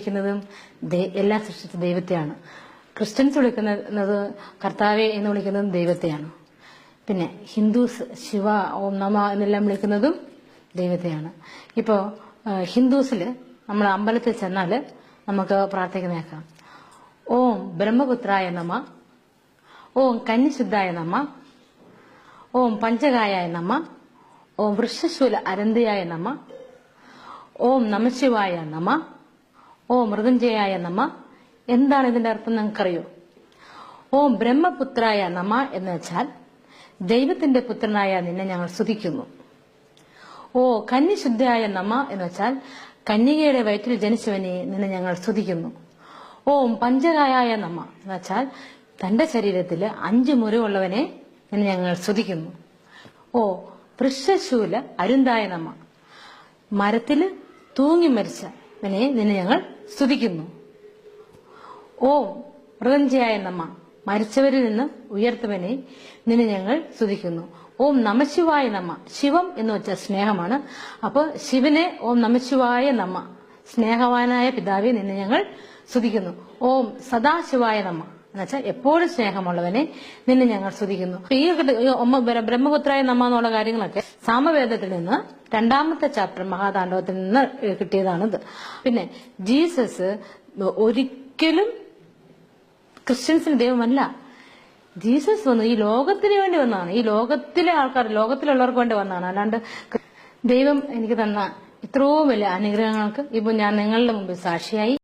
വിളിക്കുന്നതും എല്ലാം സൃഷ്ടിച്ച ദൈവത്തെയാണ്. ക്രിസ്ത്യൻസ് വിളിക്കുന്നത് കർത്താവെ എന്ന് വിളിക്കുന്നതും ദൈവത്തെയാണ്. പിന്നെ ഹിന്ദുസ് ശിവ ഓം നമ എന്നെല്ലാം വിളിക്കുന്നതും ദൈവത്തെയാണ്. ഇപ്പോ ഹിന്ദുസില് നമ്മൾ അമ്പലത്തിൽ ചെന്നാല് നമുക്ക് പ്രാർത്ഥിക്കുന്ന കേൾക്കാം. ഓം ബ്രഹ്മപുത്രായ നമ, ഓം കന്യശുദ്ധായ നമ, ഓം പഞ്ചകായായ നമ, ഓം വൃക്ഷശൂല അരന്തയായ നമ, ഓം നമശിവായ നമ, ഓം മൃദുഞ്ജയായ നമ. എന്താണ് ഇതിന്റെ അർത്ഥം നിങ്ങൾക്കറിയോ? ഓം ബ്രഹ്മപുത്രായ നമ എന്ന് വെച്ചാൽ ദൈവത്തിന്റെ പുത്രനായ നിന്നെ ഞങ്ങൾ സ്തുതിക്കുന്നു. ഓ കന്യശുദ്ധയായ നമ എന്ന് വെച്ചാൽ കന്യകയുടെ വയറ്റിൽ ജനിച്ചവനെ നിന്നെ ഞങ്ങൾ സ്തുതിക്കുന്നു. ഓം പഞ്ചകായായ നമ എന്ന് വെച്ചാൽ തന്റെ ശരീരത്തില് 5 മുറിവുള്ളവനെ നിന്നെ ഞങ്ങൾ സ്തുതിക്കുന്നു. ഓ വൃക്ഷശൂല അരുന്തായ നമ, മരത്തില് തൂങ്ങി മരിച്ചവനെ നിന്നെ ഞങ്ങൾ സ്തുതിക്കുന്നു. ഓം മൃദഞ്ജയായ നമ, മരിച്ചവരിൽ നിന്ന് ഉയർത്തവനെ നിന്നെ ഞങ്ങൾ സ്തുതിക്കുന്നു. ഓം നമശിവായ നമ, ശിവം എന്ന് വെച്ചാൽ സ്നേഹമാണ്. അപ്പൊ ശിവനെ ഓം നമശിവായ നമ, സ്നേഹവാനായ പിതാവെ നിന്നെ ഞങ്ങൾ സ്തുതിക്കുന്നു. ഓം സദാശിവായ നമ എന്ന് വെച്ചാൽ എപ്പോഴും സ്നേഹമുള്ളവനെ നിന്നെ ഞങ്ങൾ സ്തുതിക്കുന്നു. ഈ ബ്രഹ്മപുത്രായ നമ എന്നുള്ള കാര്യങ്ങളൊക്കെ സാമവേദത്തിൽ നിന്ന് 2ാമത്തെ ചാപ്റ്റർ മഹാതാണ്ഡവത്തിൽ നിന്ന് കിട്ടിയതാണിത്. പിന്നെ ജീസസ് ഒരിക്കലും ക്രിസ്ത്യൻസിന് ദൈവമല്ല. ജീസസ് വന്നു ഈ ലോകത്തിന് വേണ്ടി വന്നതാണ്. ഈ ലോകത്തിലെ ആൾക്കാർ, ലോകത്തിലുള്ളവർക്ക് വേണ്ടി വന്നതാണ്. അല്ലാണ്ട് ദൈവം എനിക്ക് തന്ന ഇത്രയും വലിയ അനുഗ്രഹങ്ങൾക്ക് ഇപ്പൊ ഞാൻ നിങ്ങളുടെ മുമ്പിൽ സാക്ഷിയായി.